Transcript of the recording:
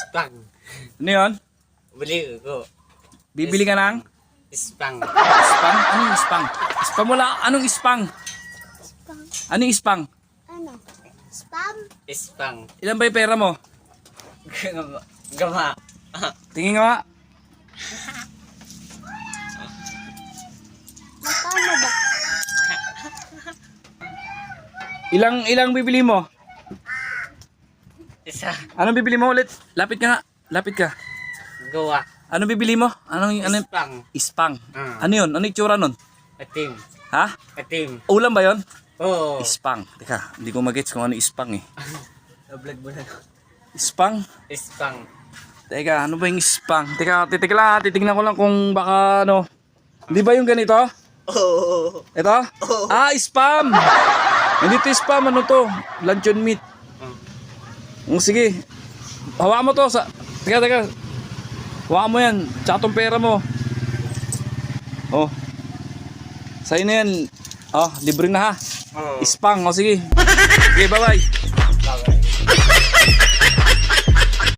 Spang. Ano yun? Bili ko. Bibili ka ng? Spang. Spang? Anong spang? Spam wala. Anong spang? Spam. Anong spang? Ano? Spam? Spang. Ilan ba yung pera mo? Gama. Tingin nga. Magkano ba? Ilang bibili mo? Isa. Anong bibili mo ulit? Lapit ka nga. Lapit ka. Gawa. Anong bibili mo? Ano Spang. Spang. Ah. Ano yun? Ano yung itsura nun? Atim. Ha? Atim. Ulam ba yun? Oo. Spang. Teka, hindi ko mag-gets kung ano spang eh. Vlog mo na. Spang? Spang. Teka, ano ba yung spang? Teka, titignan ko lang kung baka ano. Hindi ba yung ganito? Oo. Ito? Ah, spam! Hindi to spam, ano to? Luncheon meat. Sige. Hawakan mo to sa... Teka. Hawakan mo yan. Tsaka tong pera mo. Oh. Sa'yo na yan. Oh, libre na ha. Oo. Spang. Oh, sige. Okay, bye-bye. Bye-bye.